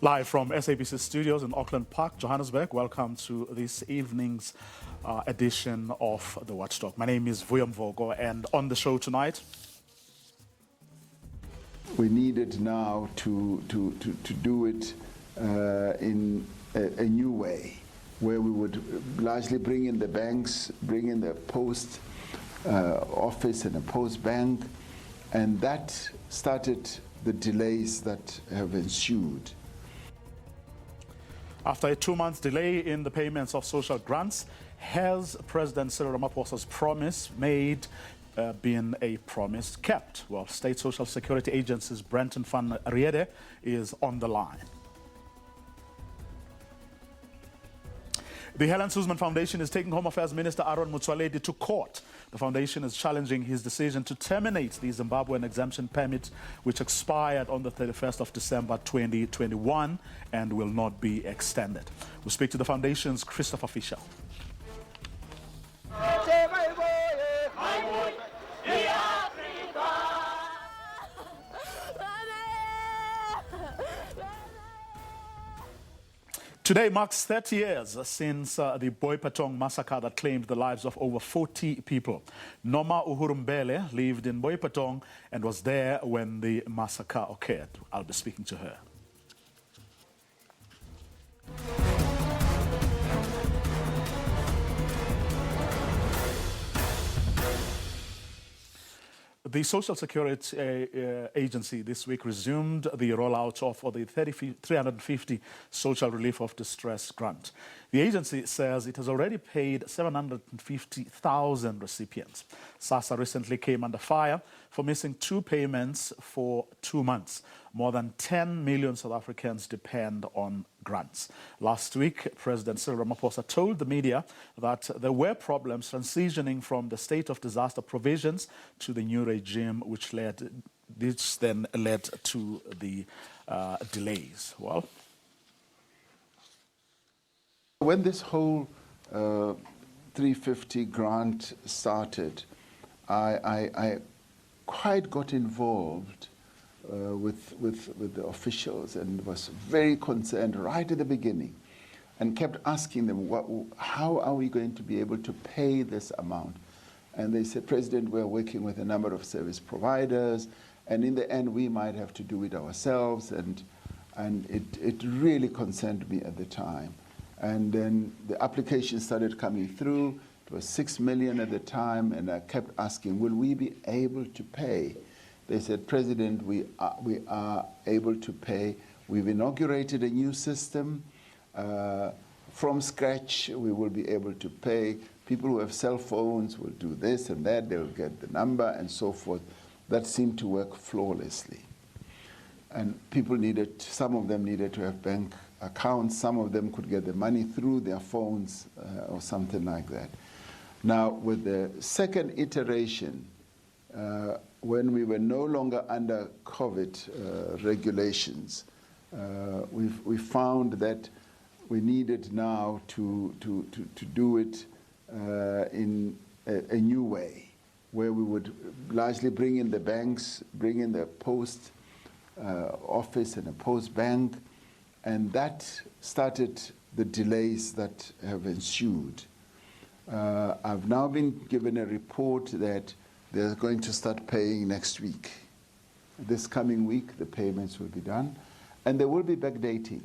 Live from SABC studios in Auckland Park, Johannesburg, welcome to this evening's edition of the Watchdog. My name is Vuyam Vogo, and on the show tonight, we needed now to do it in a new way, where we would largely bring in the banks, bring in the post office and a post bank, and that started the delays that have ensued. After a 2-month delay in the payments of social grants, has President Cyril Ramaphosa's promise made been a promise kept? Well, State Social Security Agency's Patong Massacre is on the line. The Helen Suzman Foundation is taking Home Affairs Minister Aaron Motsoaledi to court. The foundation is challenging his decision to terminate the Zimbabwean exemption permit, which expired on the 31st of December 2021 and will not be extended. We'll speak to the foundation's Christopher Fisher. Today marks 30 years since the Patong Massacre that claimed the lives of over 40 people. Noma Uhurumbele lived in Patong and was there when the massacre occurred. I'll be speaking to her. The Social Security Agency this week resumed the rollout of the 350 Social Relief of Distress grant. The agency says it has already paid 750,000 recipients. SASSA recently came under fire for missing 2 payments for 2 months. More than 10 million South Africans depend on grants. Last week, President Cyril Ramaphosa told the media that there were problems transitioning from the state of disaster provisions to the new regime, which then led to the delays. Well, when this whole 350 grant started, I quite got involved with the officials and was very concerned right at the beginning and kept asking them, how are we going to be able to pay this amount? And they said, President, we're working with a number of service providers, and in the end we might have to do it ourselves, and it really concerned me at the time. And then the application started coming through. It was 6 million at the time, and I kept asking, will we be able to pay? They said, President, we are able to pay. We've inaugurated a new system. From scratch, we will be able to pay. People who have cell phones will do this and that. They'll get the number and so forth. That seemed to work flawlessly. And people some of them needed to have bank accounts. Some of them could get the money through their phones or something like that. Now, with the second iteration, when we were no longer under COVID regulations, we found that we needed now to do it in a new way, where we would largely bring in the banks, bring in the post office and a post bank, and that started the delays that have ensued. I've now been given a report that they're going to start paying next week. This coming week, the payments will be done. And there will be backdating,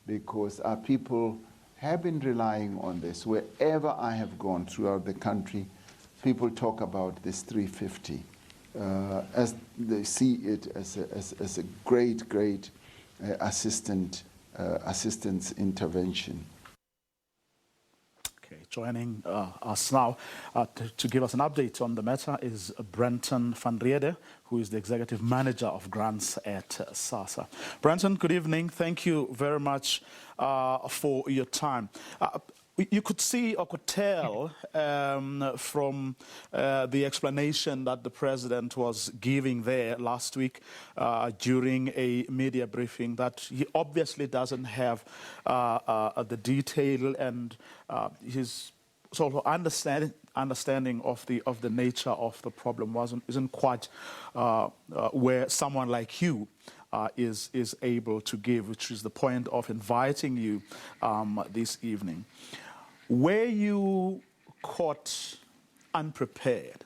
because our people have been relying on this. Wherever I have gone throughout the country, people talk about this 350 as they see it as a great assistance intervention. Okay, joining us now to give us an update on the matter is Patong Massacre, who is the Executive Manager of Grants at SASSA. Patong, good evening. Thank you very much for your time. You could see or could tell from the explanation that the President was giving there last week during a media briefing that he obviously doesn't have the detail and his sort of understanding of the nature of the problem isn't quite where someone like you is able to give, which is the point of inviting you this evening. Were you caught unprepared?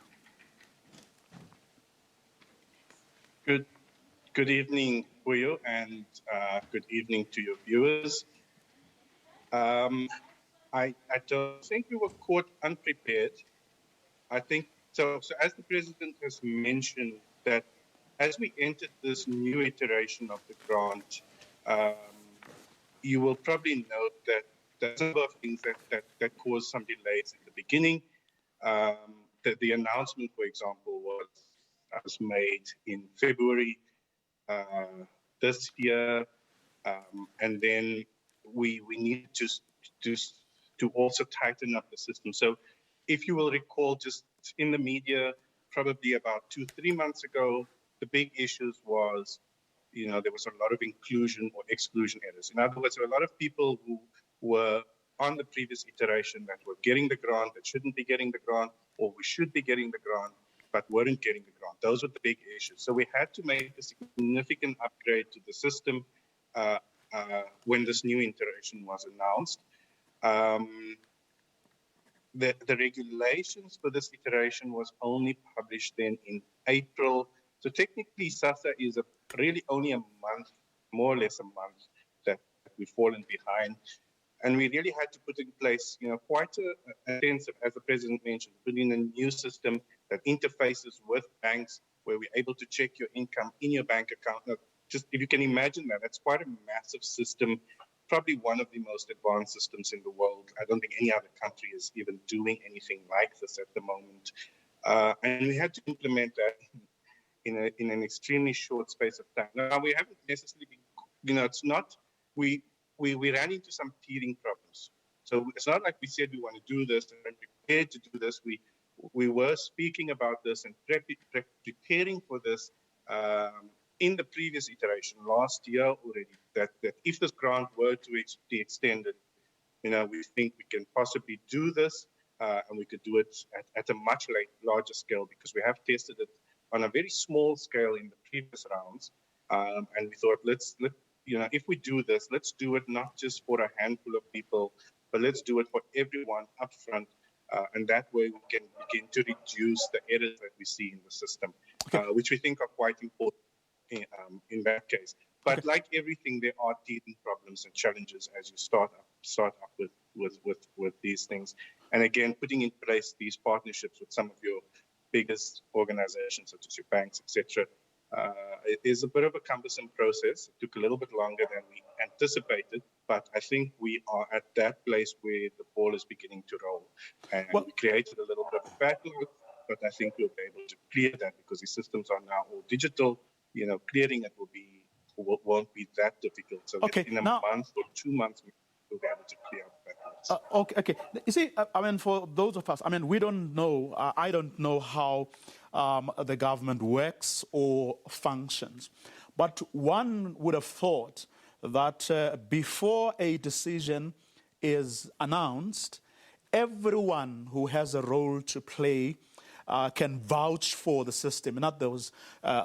Good evening, Puyo, and good evening to your viewers. I don't think we were caught unprepared. I think so. So as the president has mentioned, that as we entered this new iteration of the grant, you will probably note that there's a number of things that caused some delays in the beginning. The announcement, for example, was made in February this year, and then we needed to also tighten up the system. So if you will recall, just in the media, probably about 2-3 months ago, the big issues was, there was a lot of inclusion or exclusion errors. In other words, there were a lot of people who were on the previous iteration that were getting the grant, that shouldn't be getting the grant, or we should be getting the grant, but weren't getting the grant. Those were the big issues. So we had to make a significant upgrade to the system when this new iteration was announced. The regulations for this iteration was only published then in April. So technically, SASSA is really only a month, more or less a month, that we've fallen behind. And we really had to put in place, quite a intensive, as the president mentioned, put in a new system that interfaces with banks where we're able to check your income in your bank account. Now, just if you can imagine that, that's quite a massive system, probably one of the most advanced systems in the world. I don't think any other country is even doing anything like this at the moment. And we had to implement that in an extremely short space of time. Now, we haven't necessarily been, it's not, we ran into some teething problems. So it's not like we said we want to do this and prepared to do this. We were speaking about this and preparing for this in the previous iteration last year already, that if this grant were to be extended, we think we can possibly do this and we could do it at a much larger scale, because we have tested it on a very small scale in the previous rounds. And we thought, if we do this, let's do it not just for a handful of people, but let's do it for everyone up front. And that way we can begin to reduce the errors that we see in the system, which we think are quite important in that case. But like everything, there are teething problems and challenges as you start up with these things. And again, putting in place these partnerships with some of your biggest organizations, such as your banks, etc., it is a bit of a cumbersome process. It took a little bit longer than we anticipated, but I think we are at that place where the ball is beginning to roll. And we created a little bit of a backlog, but I think we'll be able to clear that because the systems are now all digital. Clearing it won't be that difficult. So in a month or 2 months, we'll be able to clear up backlogs. Okay. You see, for those of us, we don't know, I don't know how the government works or functions. But one would have thought that before a decision is announced, everyone who has a role to play can vouch for the system. In other words,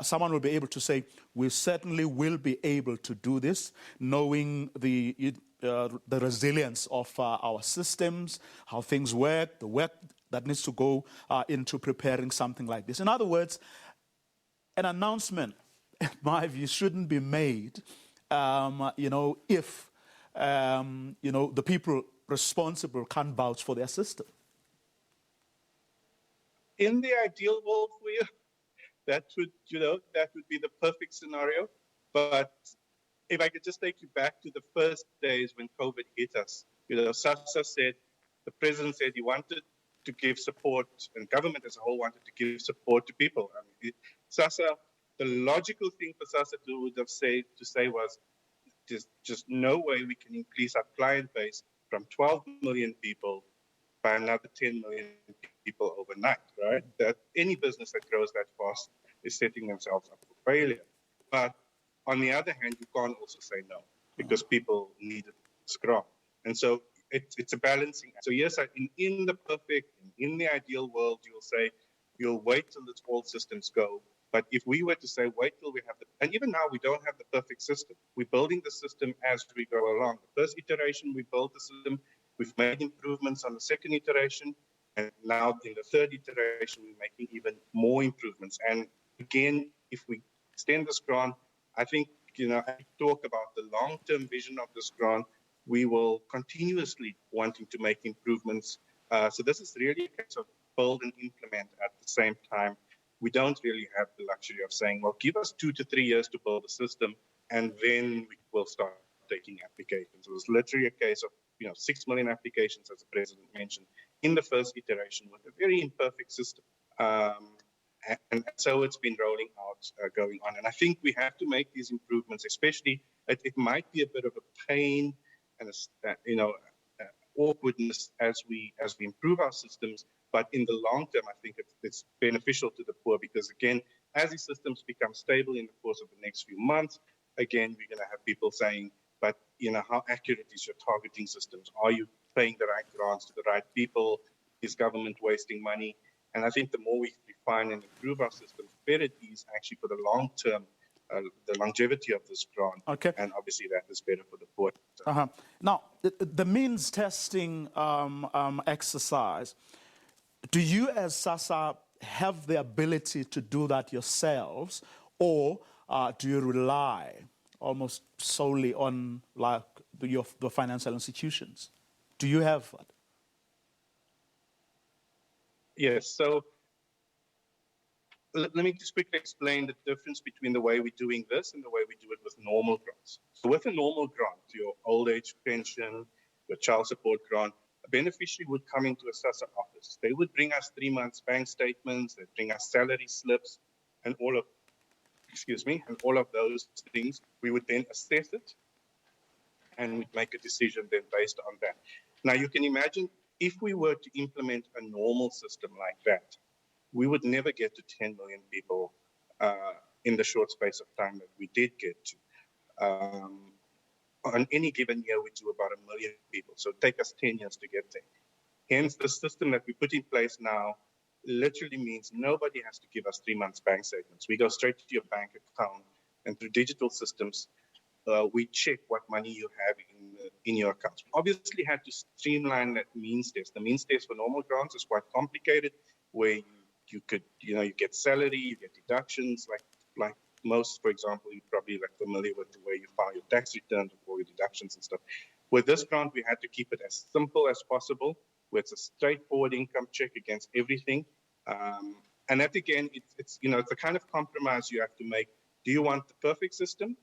someone will be able to say, we certainly will be able to do this, knowing the resilience of our systems, how things work, the work that needs to go into preparing something like this. In other words, an announcement, in my view, shouldn't be made, if, the people responsible can't vouch for their system. In the ideal world for you, that would be the perfect scenario. But if I could just take you back to the first days when COVID hit us, SASSA said, the president said he wanted to give support, and government as a whole wanted to give support to people. SASSA, the logical thing for SASSA to say was, just no way we can increase our client base from 12 million people by another 10 million people overnight, right? That any business that grows that fast is setting themselves up for failure. But on the other hand, you can't also say no, because people need this grant. And so it's a balancing act. So yes, in the perfect, in the ideal world, you'll say, you'll wait till all systems go, But if we were to say, wait till we have and even now we don't have the perfect system. We're building the system as we go along. The first iteration, we built the system. We've made improvements on the second iteration. And now in the third iteration, we're making even more improvements. And again, if we extend this grant, I think, as we talk about the long-term vision of this grant, we will continuously wanting to make improvements. So this is really a case of build and implement at the same time. We don't really have the luxury of saying, well, give us 2 to 3 years to build a system, and then we will start taking applications. It was literally a case of 6 million applications, as the president mentioned, in the first iteration with a very imperfect system. And so it's been rolling out, going on. And I think we have to make these improvements, especially it might be a bit of a pain and awkwardness as we improve our systems. But in the long term, I think it's beneficial to the poor because, again, as these systems become stable in the course of the next few months, again, we're going to have people saying, but, how accurate is your targeting systems? Are you paying the right grants to the right people? Is government wasting money? And I think the more we refine and improve our systems, the better it is actually for the long term, the longevity of this grant. Okay. And obviously that is better for the poor. Now, the means testing exercise, do you as SASSA have the ability to do that yourselves, or do you rely almost solely on the financial institutions? Do you have that? Yes, so let me just quickly explain the difference between the way we're doing this and the way we do it with normal grants. So with a normal grant, your old age pension, your child support grant, a beneficiary would come into a SASSA office. They would bring us 3 months bank statements, they'd bring us salary slips, and all of those things. We would then assess it, and we'd make a decision then based on that. Now, you can imagine if we were to implement a normal system like that, we would never get to 10 million people in the short space of time that we did get to. On any given year, we do about 1 million people. So it take us 10 years to get there. Hence, the system that we put in place now literally means nobody has to give us 3 months bank statements. We go straight to your bank account, and through digital systems, we check what money you have in your accounts. We obviously had to streamline that means test. The means test for normal grants is quite complicated, where you could, you get salary, you get deductions, like most, for example, you're probably familiar with the way you file your tax returns with all your deductions and stuff. With this grant, we had to keep it as simple as possible, where it's a straightforward income check against everything. And that, again, it's the kind of compromise you have to make. Do you want the perfect system?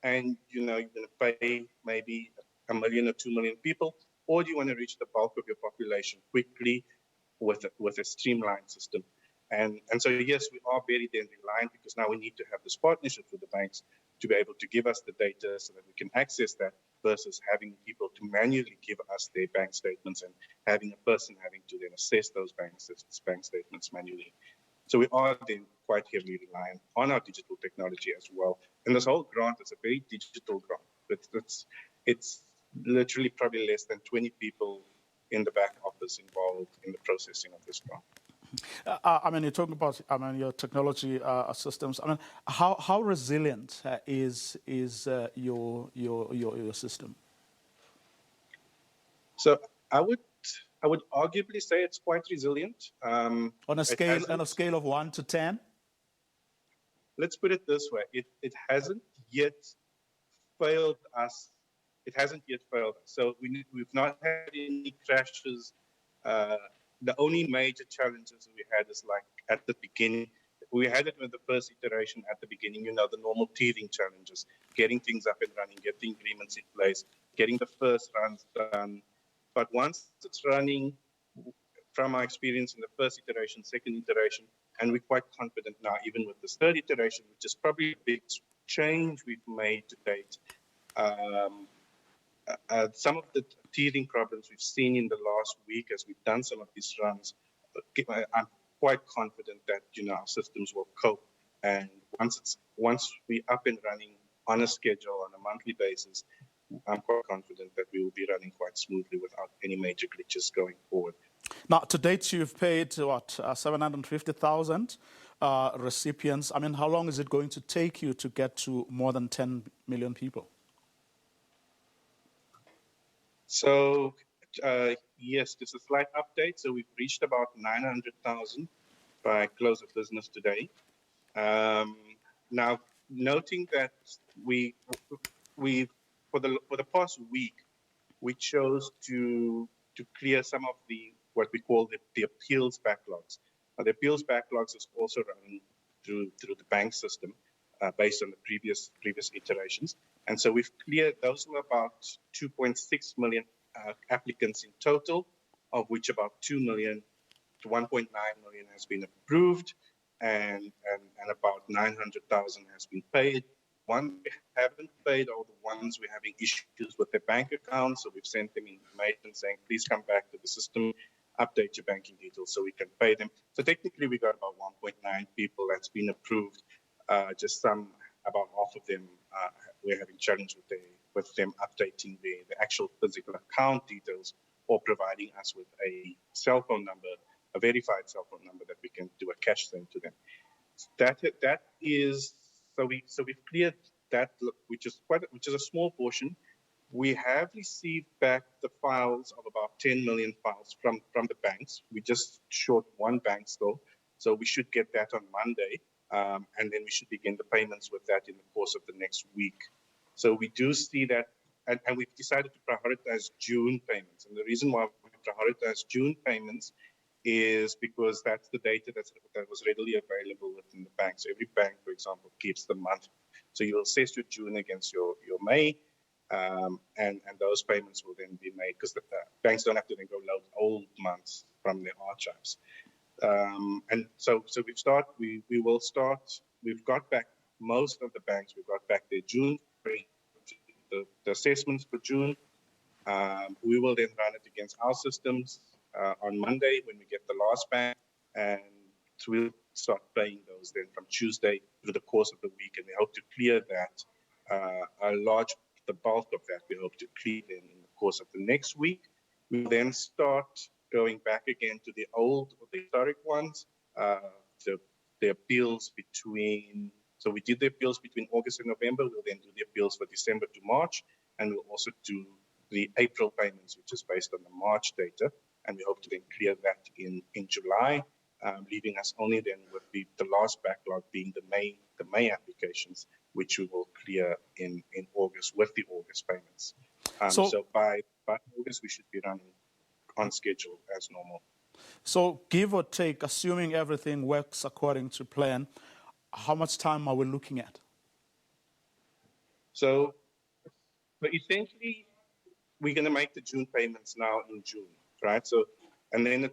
And, you're going to pay maybe 1 million or 2 million people, or do you want to reach the bulk of your population quickly with a streamlined system? And so, yes, we are very then reliant, because now we need to have this partnership with the banks to be able to give us the data so that we can access that, versus having people to manually give us their bank statements and having a person having to then assess those bank statements manually. So we are then quite heavily reliant on our digital technology as well. And this whole grant is a very digital grant. It's literally probably less than 20 people in the back office involved in the processing of this grant. You're talking about your technology systems. How resilient is your system? So I would arguably say it's quite resilient. On a scale of 1 to 10? Let's put it this way: it hasn't yet failed us. It hasn't yet failed us. So we've not had any crashes. The only major challenges we had is like at the beginning. We had it with the first iteration at the beginning, the normal teething challenges, getting things up and running, getting agreements in place, getting the first runs done. But once it's running, from our experience in the first iteration, second iteration, and we're quite confident now, even with this third iteration, which is probably the biggest change we've made to date. Some of the teething problems we've seen in the last week as we've done some of these runs, I'm quite confident that our systems will cope. And once we're up and running on a schedule on a monthly basis, I'm quite confident that we will be running quite smoothly without any major glitches going forward. Now, to date, you've paid what, 750,000 recipients. I mean, how long is it going to take you to get to more than 10 million people? So, yes, just a slight update. So we've reached about 900,000 by close of business today. Now, noting that we for the past week, we chose to clear some of the what we call the appeals backlogs. The appeals backlogs is also run through the bank system based on the previous iterations, and so we've cleared those were about 2.6 million applicants in total, of which about 2 million to 1.9 million has been approved, and about 900,000 has been paid. One we haven't paid are the ones we're having issues with their bank accounts, so we've sent them information saying, please come back to the system, update your banking details so we can pay them. So technically we got about 1.9 people that's been approved. Just about half of them, we're having challenge with them updating the actual physical account details or providing us with a cell phone number, a verified cell phone number that we can do a cash send to them. That is so we've cleared that, which is a small portion. We have received back the files of about 10 million files from the banks. We just short one bank still, so we should get that on Monday, and then we should begin the payments with that in the course of the next week. So we do see that, and we've decided to prioritize June payments. And the reason why we prioritize June payments is because that's the data that was readily available within the bank. So every bank, for example, keeps the month. So you'll assess your June against your May, and those payments will then be made because the banks don't have to then go load old months from their archives. And so we will start. We've got back most of the banks. We've got back their June, the assessments for June. We will then run it against our systems on Monday when we get the last bank, and we'll start paying those then from Tuesday through the course of the week, and we hope to clear that. The bulk of that we hope to clear in the course of the next week. We'll then start going back again to the old or the historic ones, the appeals between. So we did the appeals between August and November. We'll then do the appeals for December to March, and we'll also do the April payments, which is based on the March data, and we hope to then clear that in July, leaving us only then with the last backlog being the May applications, which we will clear in August with the August payments. So by August, we should be running on schedule as normal. So give or take, assuming everything works according to plan, how much time are we looking at? So essentially, we're going to make the June payments now in June, right? So, and then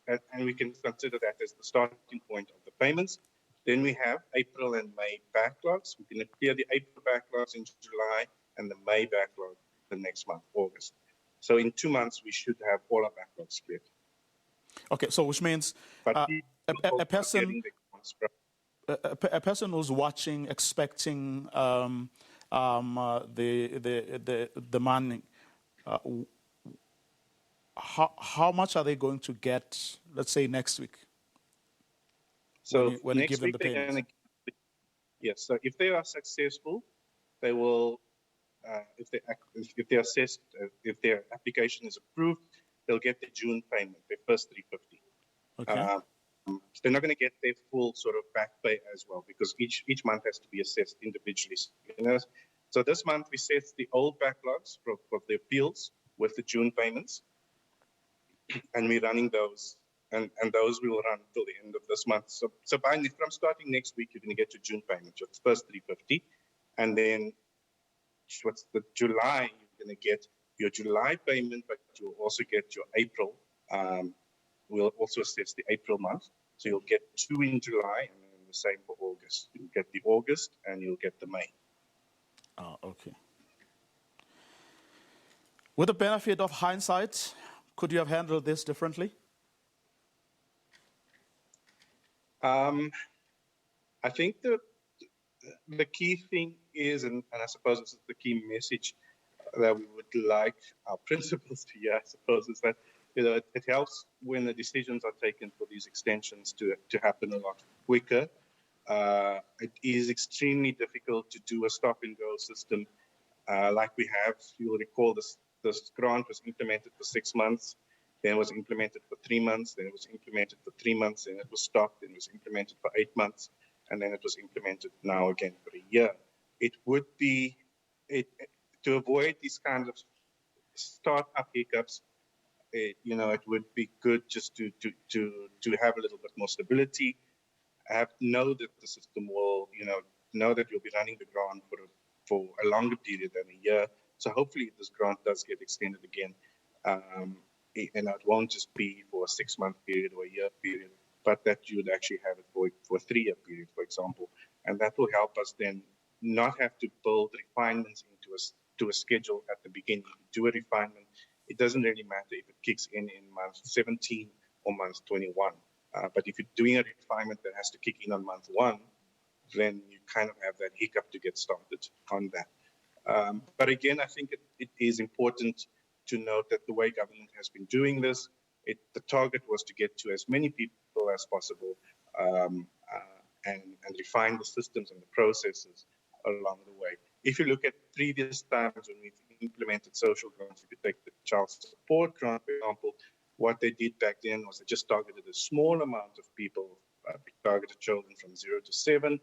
and we can consider that as the starting point of the payments. Then we have April and May backlogs. We're going to clear the April backlogs in July and the May backlog the next month, August. So in 2 months, we should have all our backlogs cleared. Okay, so which means a person who's watching, expecting the money, how much are they going to get, let's say, next week? So when you next give them week the they're payments? Yes, so if they are successful, they will, if they're assessed, if their application is approved, they'll get the June payment, their first 350. Okay. They're not going to get their full sort of back pay as well, because each month has to be assessed individually. So this month we set the old backlogs for the appeals with the June payments, and we're running those, and those we will run till the end of this month. So from starting next week, you're going to get your June payment, your first 350, and then what's the July, you're going to get your July payment, but you'll also get your April. We'll also assess the April month. So you'll get 2 in July, and then the same for August. You'll get the August, and you'll get the May. Oh, okay. With the benefit of hindsight, could you have handled this differently? I think the key thing is, and I suppose this is the key message that we would like our principals to hear, I suppose, is that it helps when the decisions are taken for these extensions to happen a lot quicker. It is extremely difficult to do a stop-and-go system like we have. You'll recall this grant was implemented for 6 months, then it was implemented for 3 months, then it was implemented for 3 months, then it was stopped, then it was implemented for 8 months, and then it was implemented now again for a year. It would be, to avoid these kinds of start-up hiccups, it would be good just to have a little bit more stability, know that the system will, know that you'll be running the grant for a longer period than a year. So hopefully this grant does get extended again. And it won't just be for a 6-month period or a year period, but that you would actually have it for a 3-year period, for example. And that will help us then not have to build refinements into a schedule at the beginning. Do a refinement. It doesn't really matter if it kicks in month 17 or month 21. But if you're doing a refinement that has to kick in on month 1, then you kind of have that hiccup to get started on that. But again, I think it is important to note that the way government has been doing this, the target was to get to as many people as possible and refine the systems and the processes along the way. If you look at previous times when we've implemented social grants, if you take the child support grant, for example, what they did back then was they just targeted a small amount of people, targeted children from 0 to 7,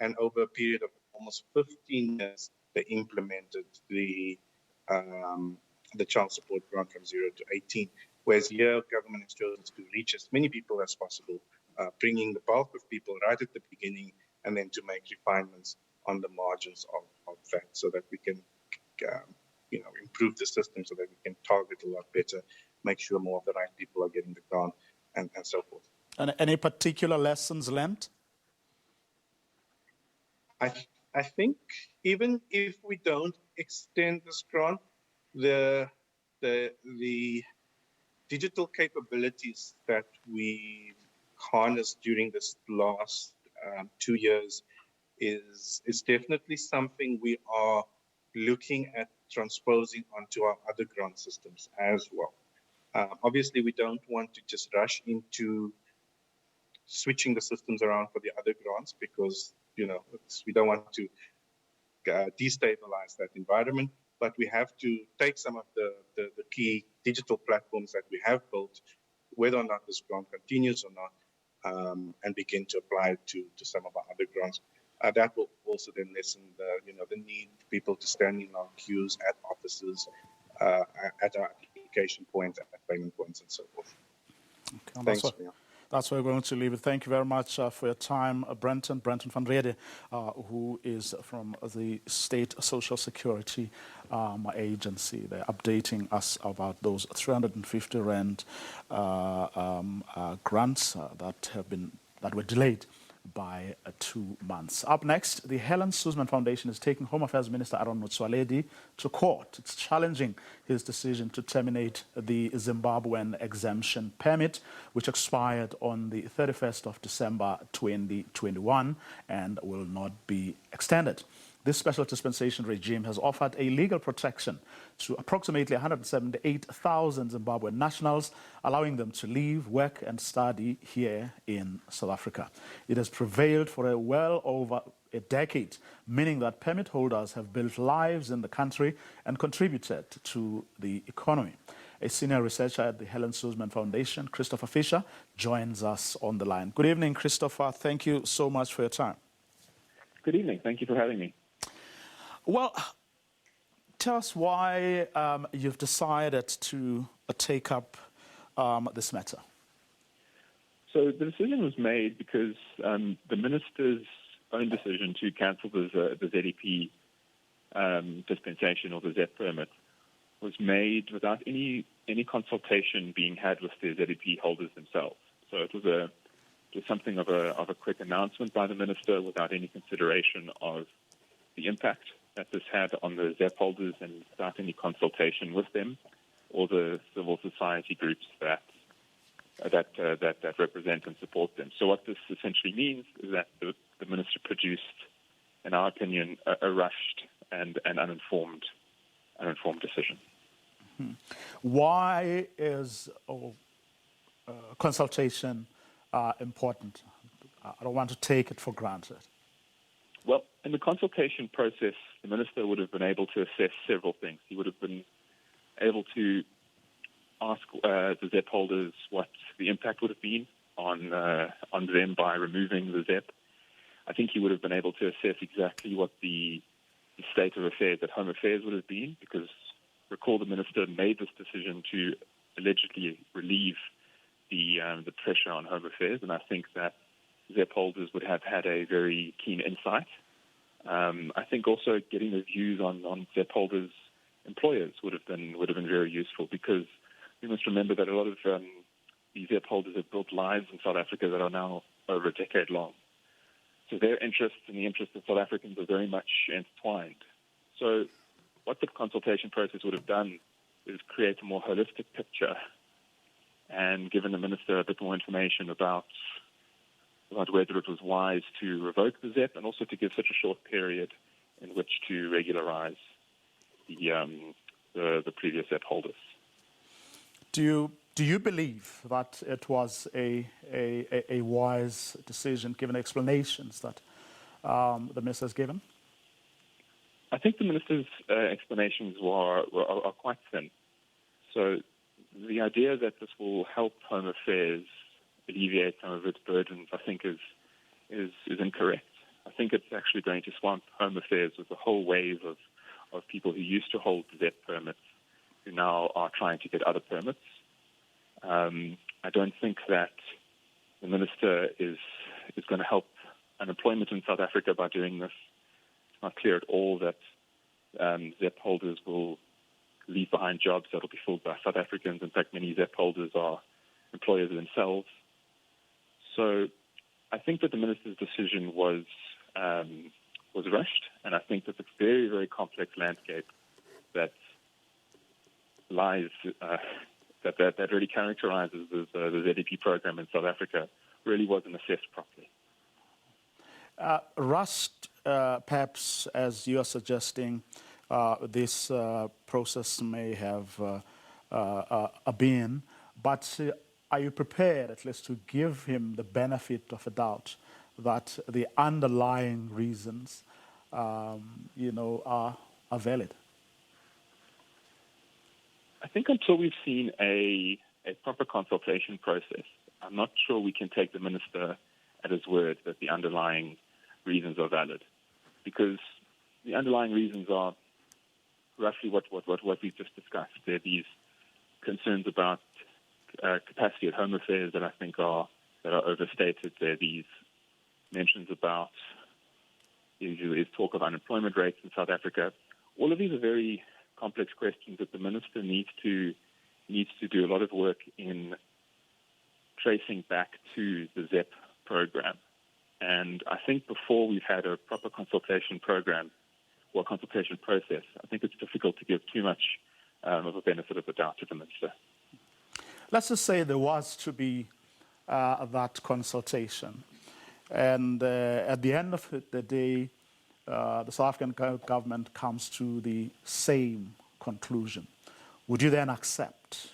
and over a period of almost 15 years, they implemented the child support grant from 0 to 18. Whereas here, government has chosen to reach as many people as possible, bringing the bulk of people right at the beginning, and then to make refinements on the margins of that, so that we can, improve the system, so that we can target a lot better, make sure more of the right people are getting the grant, and so forth. And any particular lessons learned? I think even if we don't extend this grant, the digital capabilities that we harnessed during this last 2 years is definitely something we are looking at transposing onto our other grant systems as well. Obviously, we don't want to just rush into switching the systems around for the other grants because, we don't want to destabilize that environment, but we have to take some of the key digital platforms that we have built, whether or not this grant continues or not, and begin to apply it to some of our other grants. That will also then lessen the need for people to stand in our queues at offices, at our application points, at payment points, and so forth. Okay, Thanks. That's where we're going to leave it. Thank you very much for your time, Brenton van Rede, who is from the State Social Security Agency. They're updating us about those 350 rand grants that were delayed by 2 months. Up next, the Helen Suzman Foundation is taking Home Affairs Minister Aaron Motsoaledi to court. It's challenging his decision to terminate the Zimbabwean exemption permit, which expired on the 31st of December 2021 and will not be extended. This special dispensation regime has offered a legal protection to approximately 178,000 Zimbabwean nationals, allowing them to live, work and study here in South Africa. It has prevailed for well over a decade, meaning that permit holders have built lives in the country and contributed to the economy. A senior researcher at the Helen Suzman Foundation, Christopher Fisher, joins us on the line. Good evening, Christopher. Thank you so much for your time. Good evening. Thank you for having me. Well, tell us why you've decided to take up this matter. So the decision was made because the minister's own decision to cancel the ZEP dispensation or the ZEP permit was made without any consultation being had with the ZEP holders themselves. So it was something of a quick announcement by the minister without any consideration of the impact that this had on the ZEP holders and without any consultation with them or the civil society groups that represent and support them. So what this essentially means is that the minister produced, in our opinion, a rushed and uninformed decision. Why is consultation important? I don't want to take it for granted. Well, in the consultation process, the minister would have been able to assess several things. He would have been able to ask the ZEP holders what the impact would have been on them by removing the ZEP. I think he would have been able to assess exactly what the state of affairs at Home Affairs would have been, because recall the minister made this decision to allegedly relieve the pressure on Home Affairs, and I think that ZEP holders would have had a very keen insight. I think also getting the views on ZEP holders' employers would have been very useful, because we must remember that a lot of these ZEP holders have built lives in South Africa that are now over a decade long. So their interests and the interests of South Africans are very much entwined. So what the consultation process would have done is create a more holistic picture and given the minister a bit more information about whether it was wise to revoke the ZEP and also to give such a short period in which to regularize the previous ZEP holders. Do you believe that it was a wise decision, given the explanations that the minister has given? I think the minister's explanations are quite thin. So the idea that this will help Home Affairs alleviate some of its burdens, I think, is incorrect. I think it's actually going to swamp Home Affairs with a whole wave of people who used to hold ZEP permits who now are trying to get other permits. I don't think that the minister is going to help unemployment in South Africa by doing this. It's not clear at all that ZEP holders will leave behind jobs that will be filled by South Africans. In fact, many ZEP holders are employers themselves. So I think that the minister's decision was rushed, and I think that the very, very complex landscape that lies that really characterizes the ZEP program in South Africa really wasn't assessed properly. Rust, perhaps, as you are suggesting, this process may have been, but are you prepared at least to give him the benefit of a doubt that the underlying reasons, are valid? I think until we've seen a proper consultation process, I'm not sure we can take the minister at his word that the underlying reasons are valid, because the underlying reasons are roughly what we've just discussed. There are these concerns about capacity at Home Affairs that I think are overstated. There are these mentions about there's talk of unemployment rates in South Africa. All of these are very complex questions that the minister needs to do a lot of work in tracing back to the ZEP program. And I think before we've had a proper consultation program or consultation process, I think it's difficult to give too much of a benefit of the doubt to the minister. Let's just say there was to be that consultation. And at the end of the day, the South African government comes to the same conclusion. Would you then accept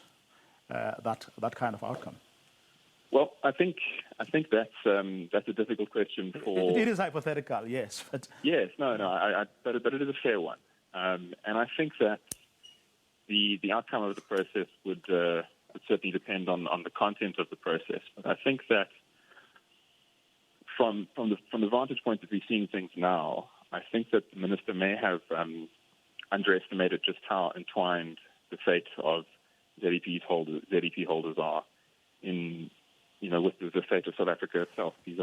that kind of outcome? Well, I think that's a difficult question for. It is hypothetical, yes, but yes, no, but it is a fair one, and I think that the outcome of the process would certainly depend on the content of the process. But I think that from the vantage point that we're seeing things now, I think that the minister may have underestimated just how entwined the fate of ZEP holders are in, with the fate of South Africa itself. These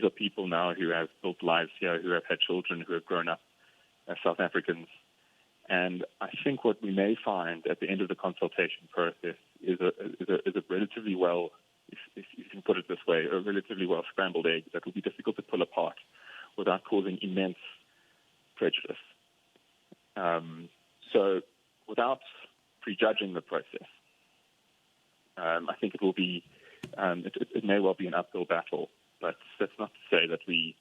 are people now who have built lives here, who have had children, who have grown up as South Africans. And I think what we may find at the end of the consultation process is a relatively well, if you can put it this way, a relatively well scrambled egg that will be difficult to pull apart without causing immense prejudice. So without prejudging the process, I think it will be, it may well be an uphill battle, but that's not to say that we're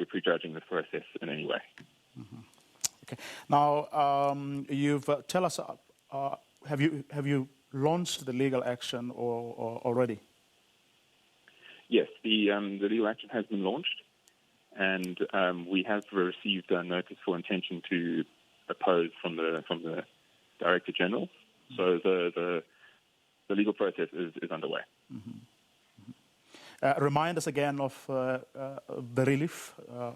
prejudging the process in any way. Mm-hmm. Okay. Now, you've tell us have you launched the legal action or already? Yes, the legal action has been launched, and we have received a notice for intention to oppose from the Director General. So the legal process is underway. Remind us again of the relief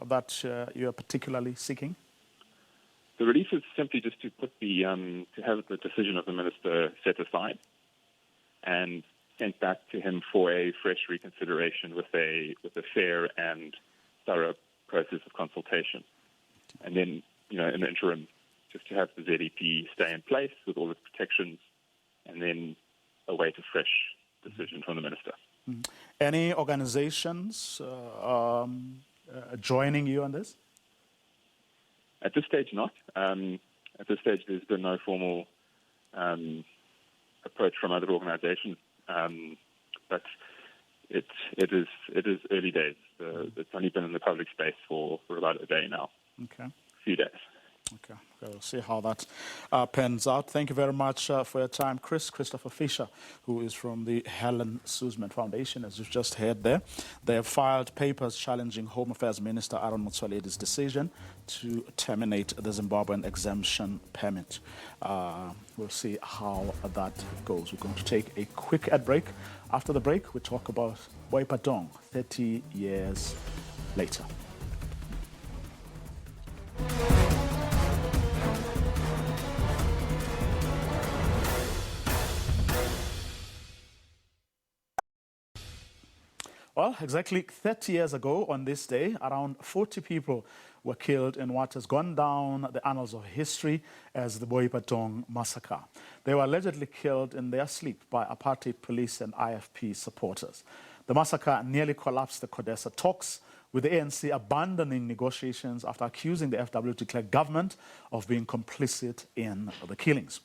that you are particularly seeking. The relief is simply just to put to have the decision of the minister set aside and sent back to him for a fresh reconsideration with a fair and thorough process of consultation. And then, in the interim, just to have the ZEP stay in place with all its protections, and then await a fresh decision from the minister. Any organizations joining you on this? At this stage, not. At this stage, there's been no formal approach from other organizations, but it is early days. It's only been in the public space for about a day now. Okay. A few days. Okay, we'll see how that pans out. Thank you very much for your time, Christopher Fisher, who is from the Helen Suzman Foundation, as you've just heard there. They have filed papers challenging Home Affairs Minister Aaron Motsoaledi's decision to terminate the Zimbabwean exemption permit. We'll see how that goes. We're going to take a quick ad break. After the break, we talk about Boy Patong 30 years later. Well, exactly 30 years ago on this day, around 40 people were killed in what has gone down the annals of history as the Patong Massacre. They were allegedly killed in their sleep by apartheid police and IFP supporters. The massacre nearly collapsed the CODESA talks, with the ANC abandoning negotiations after accusing the FW de Klerk government of being complicit in the killings.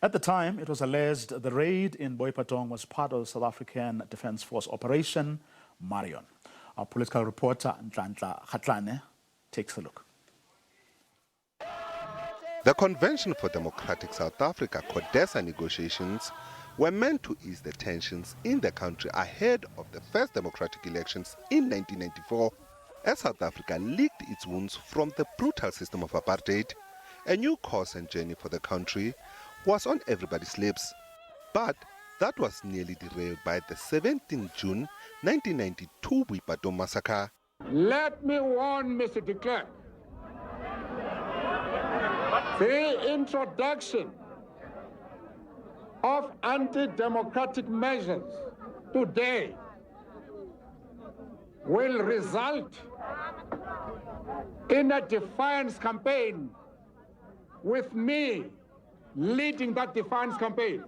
At the time, it was alleged the raid in Patong was part of the South African Defence Force Operation Marion. Our political reporter, Ntlantla Khatlane, takes a look. The Convention for Democratic South Africa, CODESA negotiations, were meant to ease the tensions in the country ahead of the first democratic elections in 1994. As South Africa licked its wounds from the brutal system of apartheid, a new course and journey for the country was on everybody's lips. But that was nearly derailed by the 17 June 1992 Patong Massacre. Let me warn Mr. de Klerk. The introduction of anti-democratic measures today will result in a defiance campaign with me leading that defiance campaign.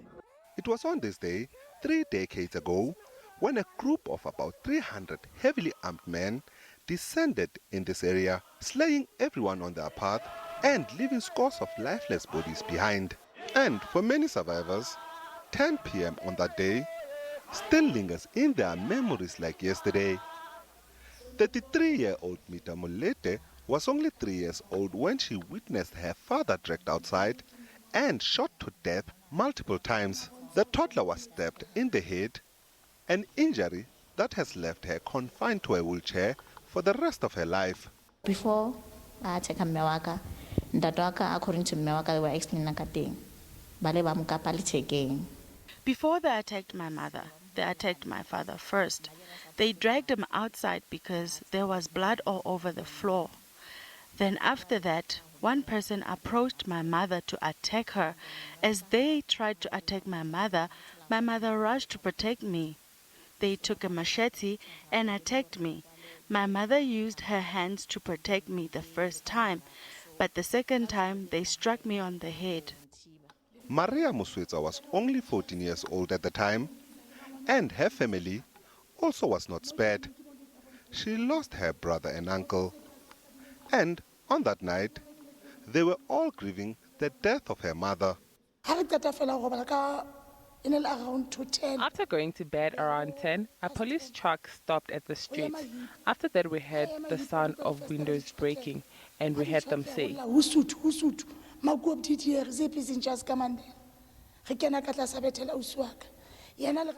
It was on this day, 3 decades ago, when a group of about 300 heavily armed men descended in this area, slaying everyone on their path and leaving scores of lifeless bodies behind. And for many survivors, 10 p.m. on that day still lingers in their memories like yesterday. 33-year-old Mita Molete was only 3 years old when she witnessed her father dragged outside and shot to death multiple times. The toddler was stabbed in the head, an injury that has left her confined to a wheelchair for the rest of her life. Before I take a mewaka, according to mewaka, they were explaining again. Before they attacked my mother, they attacked my father first. They dragged him outside because there was blood all over the floor. Then after that, one person approached my mother to attack her. As they tried to attack my mother rushed to protect me. They took a machete and attacked me. My mother used her hands to protect me the first time, but the second time they struck me on the head. Maria Muswetsa was only 14 years old at the time, and her family also was not spared. She lost her brother and uncle. And on that night, they were all grieving the death of her mother. After going to bed around 10, a police truck stopped at the street. After that, we heard the sound of windows breaking, and we heard them say,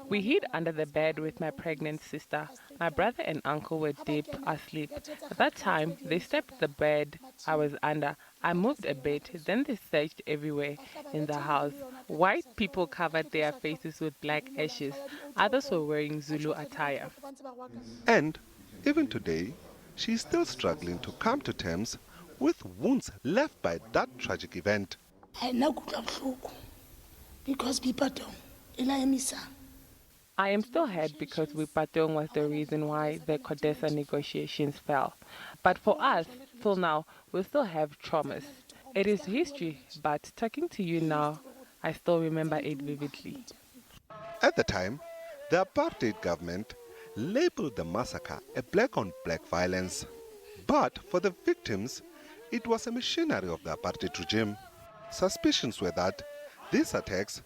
We hid under the bed with my pregnant sister. My brother and uncle were deep asleep. At that time, they stepped the bed I was under. I moved a bit, then they searched everywhere in the house. White people covered their faces with black ashes. Others were wearing Zulu attire. And even today, she is still struggling to come to terms with wounds left by that tragic event. Because I am still hurt because Patong was the reason why the CODESA negotiations fell. But for us, till now, we still have traumas. It is history, but talking to you now, I still remember it vividly. At the time, the apartheid government labeled the massacre a black-on-black violence. But for the victims, it was a machinery of the apartheid regime. Suspicions were that these attacks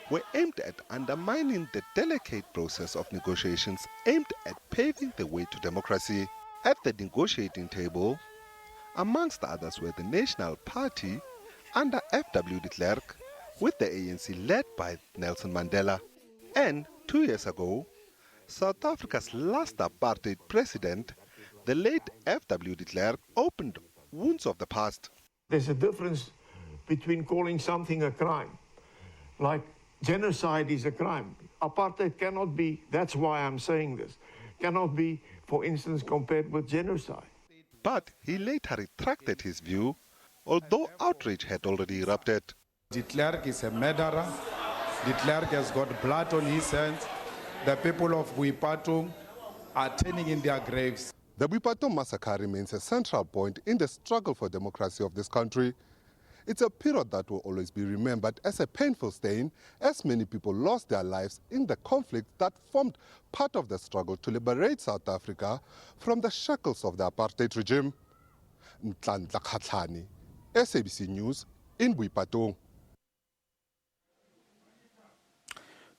were aimed at undermining the delicate process of negotiations aimed at paving the way to democracy. At the negotiating table, amongst others were the National Party under F.W. de Klerk, with the ANC led by Nelson Mandela. And 2 years ago, South Africa's last apartheid president, the late F.W. de Klerk, opened wounds of the past. There's a difference between calling something a crime, like genocide is a crime. Apartheid cannot be, that's why I'm saying this, cannot be, for instance, compared with genocide. But he later retracted his view, although outrage had already erupted. De Klerk is a murderer. De Klerk has got blood on his hands. The people of Patong are turning in their graves. The Patong Massacre remains a central point in the struggle for democracy of this country. It's a period that will always be remembered as a painful stain, as many people lost their lives in the conflict that formed part of the struggle to liberate South Africa from the shackles of the apartheid regime. Ntlandla Khatlani, SABC News in Patong.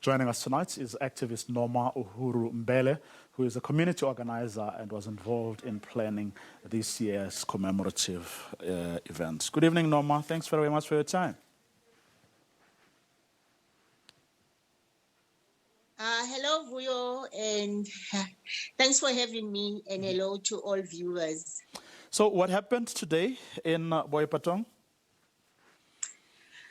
Joining us tonight is activist Norma Uhuru Mbele, who is a community organizer and was involved in planning this year's commemorative event. Good evening, Norma. Thanks very much for your time. Hello, Vuyo, and thanks for having me, and hello to all viewers. So what happened today in Patong?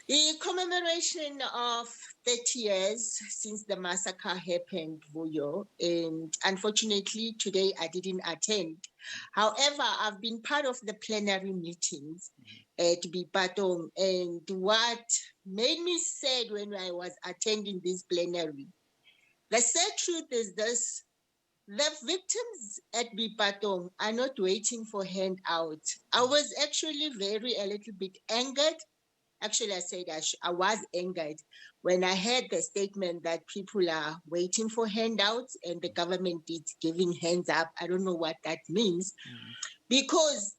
The commemoration of 30 years since the massacre happened, Vuyo, and unfortunately today I didn't attend. However, I've been part of the plenary meetings at Patong, and what made me sad when I was attending this plenary, the sad truth is this: the victims at Patong are not waiting for handouts. I was actually a little bit angered. Actually, I said I was angered when I heard the statement that people are waiting for handouts and the government is giving hands up. I don't know what that means. Because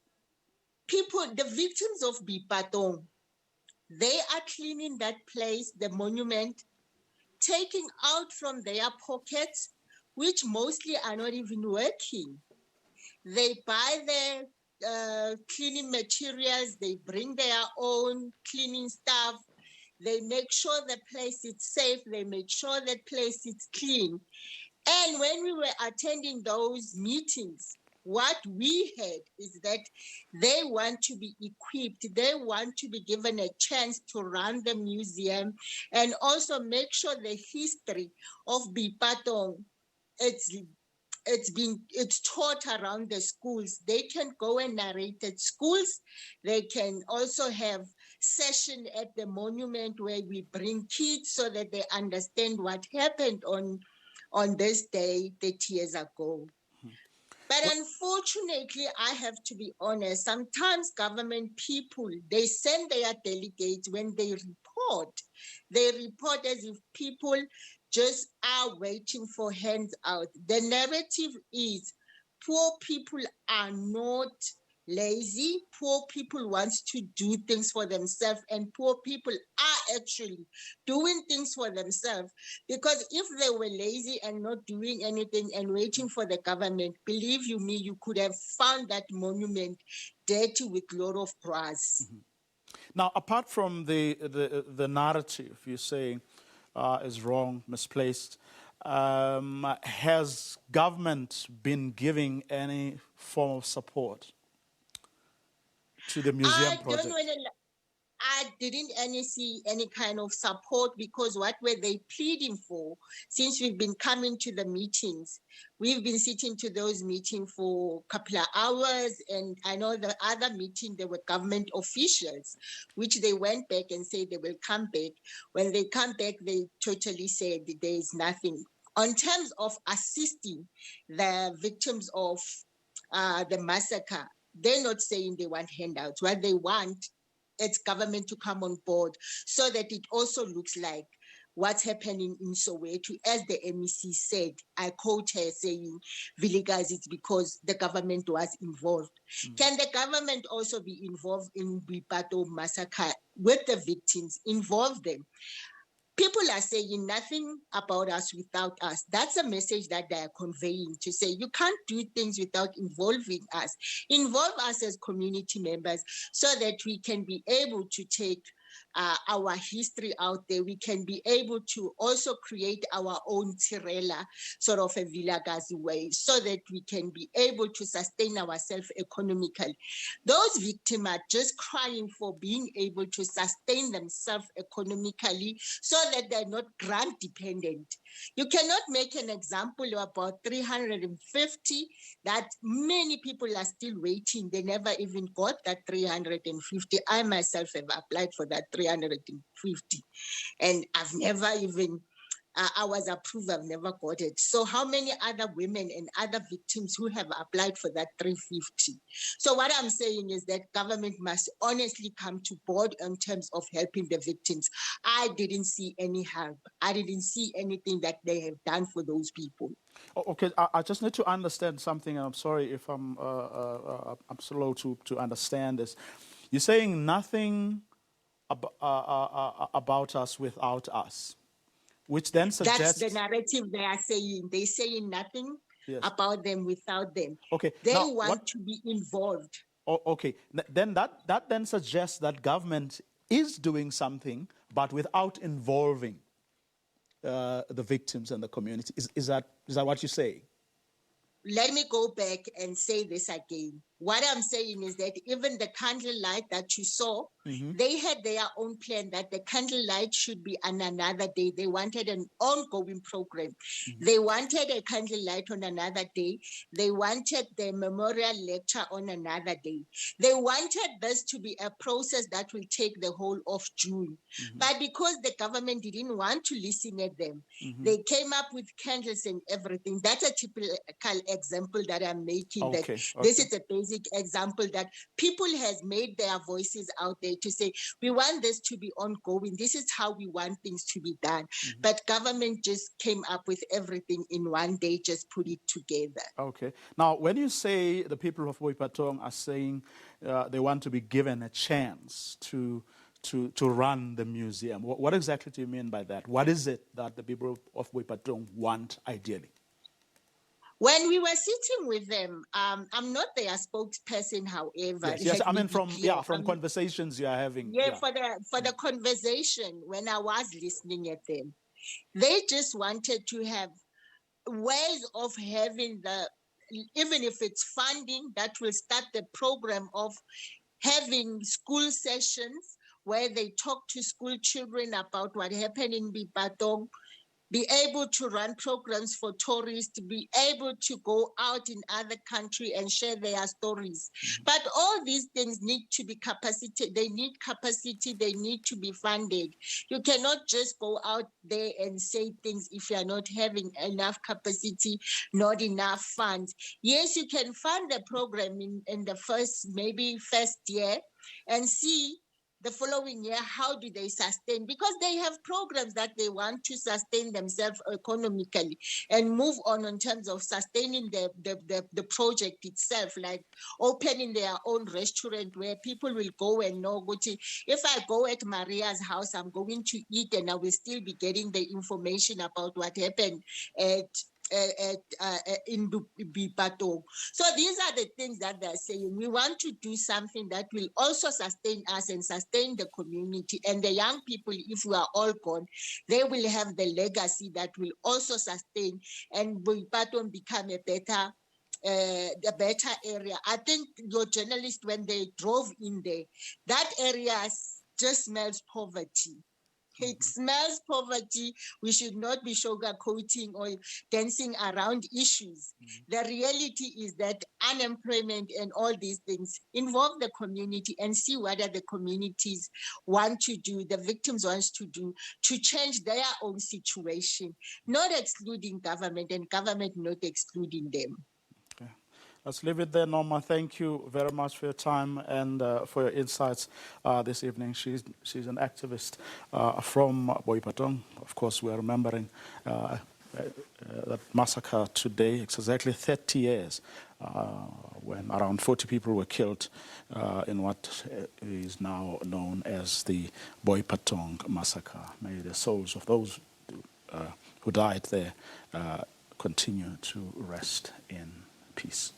people, the victims of Patong, they are cleaning that place, the monument, taking out from their pockets, which mostly are not even working. They buy their cleaning materials, they bring their own cleaning stuff, they make sure the place is safe, they make sure that place is clean. And when we were attending those meetings, what we heard is that they want to be equipped, they want to be given a chance to run the museum and also make sure the history of Patong, it's taught around the schools. They can go and narrate at schools. They can also have session at the monument where we bring kids so that they understand what happened on this day 30 years ago. But unfortunately, I have to be honest, sometimes government people, they send their delegates when they report as if people just are waiting for hands out. The narrative is poor people are not lazy. Poor people want to do things for themselves, and poor people are actually doing things for themselves. Because if they were lazy and not doing anything and waiting for the government, believe you me, you could have found that monument dirty with a lot of grass. Now, apart from the narrative you say is wrong, misplaced, has government been giving any form of support to the museum project? I didn't see any kind of support, because what were they pleading for? Since we've been coming to the meetings, we've been sitting to those meetings for a couple of hours, and I know the other meeting, there were government officials, which they went back and said they will come back. When they come back, they totally said there is nothing. On terms of assisting the victims of the massacre, they're not saying they want handouts. What they want, it's government to come on board so that it also looks like what's happening in Soweto. As the MEC said, I quote her saying, Viligas, it's because the government was involved. Can the government also be involved in the Patong Massacre with the victims, involve them? People are saying nothing about us without us. That's a message that they are conveying, to say you can't do things without involving us. Involve us as community members so that we can be able to take our history out there. We can be able to also create our own Tirela, sort of a Vilakazi way, so that we can be able to sustain ourselves economically. Those victims are just crying for being able to sustain themselves economically so that they're not grant dependent. You cannot make an example of about 350 that many people are still waiting. They never even got that 350. I myself have applied for that 350, and I've never even, I was approved, I've never got it. So how many other women and other victims who have applied for that 350? So what I'm saying is that government must honestly come to board in terms of helping the victims. I didn't see any help. I didn't see anything that they have done for those people. Okay, I just need to understand something, and I'm sorry if I'm slow to understand this. You're saying nothing about us without us, which then suggests... That's the narrative they are saying. They're saying nothing about them without them. Okay. They want to be involved. Okay. Then that then suggests that government is doing something, but without involving the victims and the community. Is that what you say? Let me go back and say this again. What I'm saying is that even the candlelight that you saw, they had their own plan that the candlelight should be on another day. They wanted an ongoing program. They wanted a candlelight on another day. They wanted the memorial lecture on another day. They wanted this to be a process that will take the whole of June. But because the government didn't want to listen at them, they came up with candles and everything. That's a typical example that I'm making. This is a basic example that people has made their voices out there to say, we want this to be ongoing. This is how we want things to be done. But government just came up with everything in one day, just put it together. Okay. Now, when you say the people of Patong are saying they want to be given a chance to run the museum, what exactly do you mean by that? What is it that the people of Patong want ideally? When we were sitting with them, I'm not their spokesperson, however. Yes, I mean from conversations you are having. For the conversation, when I was listening at them, they just wanted to have ways of having even if it's funding, that will start the program of having school sessions where they talk to school children about what happened in Patong, be able to run programs for tourists, be able to go out in other countries and share their stories. But all these things need to be capacity. They need capacity. They need to be funded. You cannot just go out there and say things if you're not having enough capacity, not enough funds. Yes, you can fund the program in the first year and see the following year, how do they sustain? Because they have programs that they want to sustain themselves economically and move on in terms of sustaining the project itself, like opening their own restaurant where people will go and know, if I go at Maria's house, I'm going to eat and I will still be getting the information about what happened at in Patong. So these are the things that they're saying. We want to do something that will also sustain us and sustain the community. And the young people, if we are all gone, they will have the legacy that will also sustain and Patong become a better the better area. I think your journalists, when they drove in there, that area just smells poverty. It smells poverty. We should not be sugarcoating or dancing around issues. The reality is that unemployment and all these things involve the community and see what the communities want to do, the victims want to do to change their own situation, not excluding government and government not excluding them. Let's leave it there, Norma. Thank you very much for your time and for your insights this evening. She's an activist from Patong. Of course, we are remembering that massacre today. It's exactly 30 years when around 40 people were killed in what is now known as the Patong Massacre. May the souls of those who died there continue to rest in peace.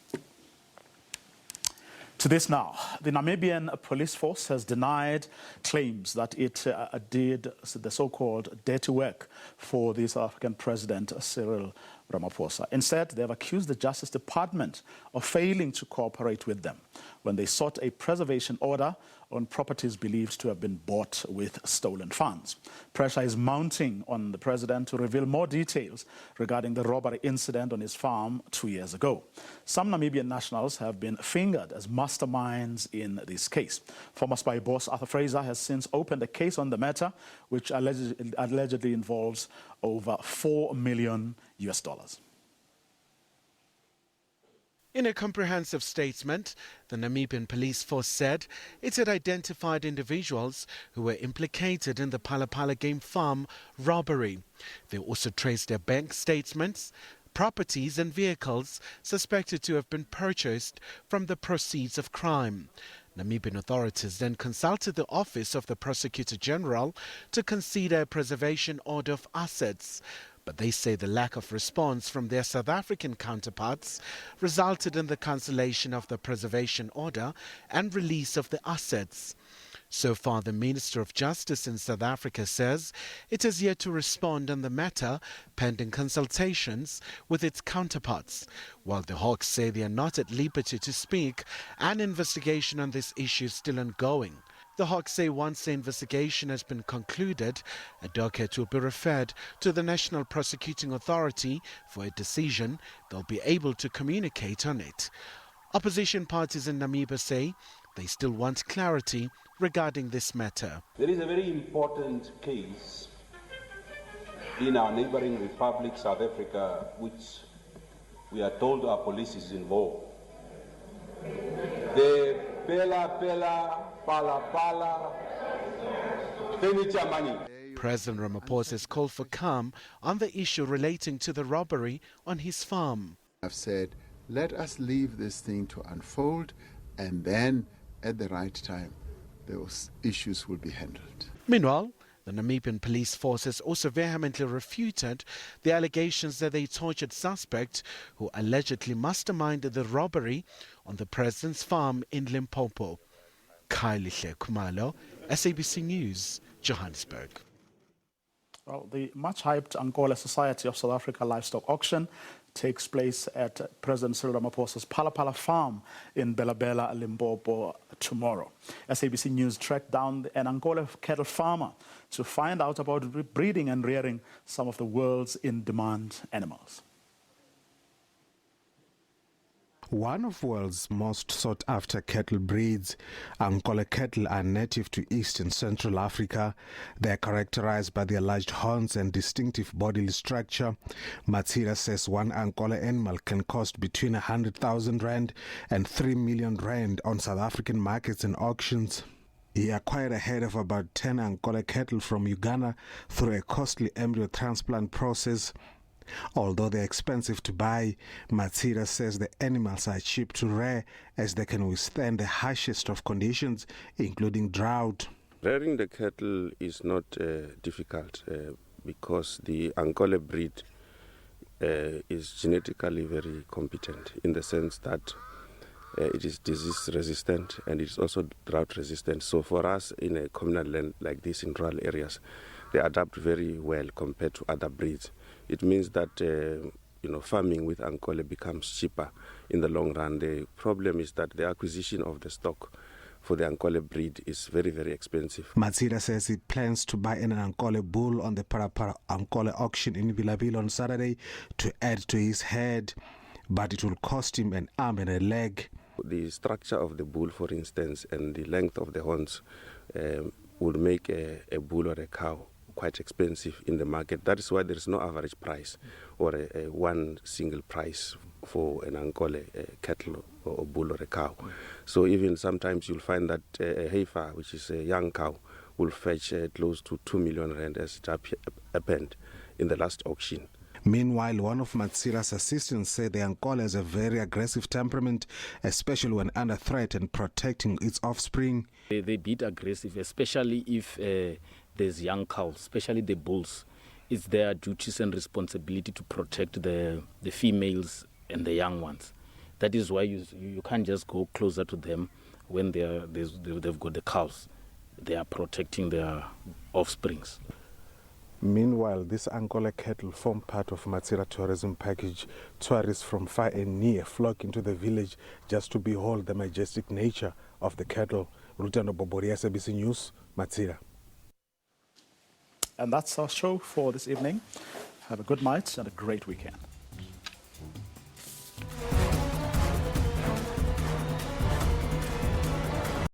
To this now, the Namibian police force has denied claims that it did the so-called dirty work for the South African President Cyril Ramaphosa. Instead, they have accused the Justice Department of failing to cooperate with them when they sought a preservation order on properties believed to have been bought with stolen funds. Pressure is mounting on the president to reveal more details regarding the robbery incident on his farm 2 years ago. Some Namibian nationals have been fingered as masterminds in this case. Former spy boss Arthur Fraser has since opened a case on the matter, which allegedly involves over $4 million. In a comprehensive statement, the Namibian police force said it had identified individuals who were implicated in the Palapala Game Farm robbery. They also traced their bank statements, properties and vehicles suspected to have been purchased from the proceeds of crime. Namibian authorities then consulted the Office of the Prosecutor General to consider a preservation order of assets. But they say the lack of response from their South African counterparts resulted in the cancellation of the preservation order and release of the assets. So far, the Minister of Justice in South Africa says it has yet to respond on the matter, pending consultations with its counterparts. While the Hawks say they are not at liberty to speak, an investigation on this issue is still ongoing. The Hawks say once the investigation has been concluded, a docket will be referred to the National Prosecuting Authority for a decision. They'll be able to communicate on it. Opposition parties in Namibia say they still want clarity regarding this matter. There is a very important case in our neighboring republic, South Africa, which we are told our police is involved. The Pela, Pala, furniture money. President Ramaphosa has called for calm on the issue relating to the robbery on his farm. I've said, let us leave this thing to unfold, and then at the right time, those issues will be handled. Meanwhile, the Namibian police force has also vehemently refuted the allegations that they tortured suspect who allegedly masterminded the robbery on the president's farm in Limpopo. Kylie Kumalo, SABC News, Johannesburg. Well, the much-hyped Angola Society of South Africa livestock auction takes place at President Cyril Ramaphosa's Palapala farm in Bela, Limpopo tomorrow. SABC News tracked down an Angola cattle farmer to find out about breeding and rearing some of the world's in-demand animals. One of the world's most sought-after cattle breeds, Angola cattle are native to East and Central Africa. They are characterized by their large horns and distinctive bodily structure. Matsira says one Angola animal can cost between 100,000 rand and 3 million rand on South African markets and auctions. He acquired a herd of about 10 Angola cattle from Uganda through a costly embryo transplant process. Although they're expensive to buy, Matsira says the animals are cheap to rear as they can withstand the harshest of conditions, including drought. Rearing the cattle is not difficult because the Angola breed is genetically very competent in the sense that it is disease resistant and it's also drought resistant. So for us in a communal land like this in rural areas, they adapt very well compared to other breeds. It means that farming with Ankole becomes cheaper in the long run. The problem is that the acquisition of the stock for the Ankole breed is very, very expensive. Matsira says he plans to buy an Ankole bull on the Parapara Ankole auction in Villaville on Saturday to add to his herd, but it will cost him an arm and a leg. The structure of the bull, for instance, and the length of the horns would make a bull or a cow quite expensive in the market. That is why there is no average price or a one single price for an Ankole cattle or bull or a cow. So even sometimes you'll find that a heifer, which is a young cow, will fetch close to 2 million rand, as it happened in the last auction. Meanwhile, one of Matsira's assistants said the Ankole has a very aggressive temperament, especially when under threat and protecting its offspring. They're a bit aggressive, especially if there's young cows, especially the bulls. It's their duties and responsibility to protect the females and the young ones. That is why you can't just go closer to them when they've got the cows. They are protecting their offsprings. Meanwhile, these Ankole cattle form part of Matsira tourism package. Tourists from far and near flock into the village just to behold the majestic nature of the cattle. Rutano Boboria, SABC News, Matsira. And that's our show for this evening. Have a good night and a great weekend.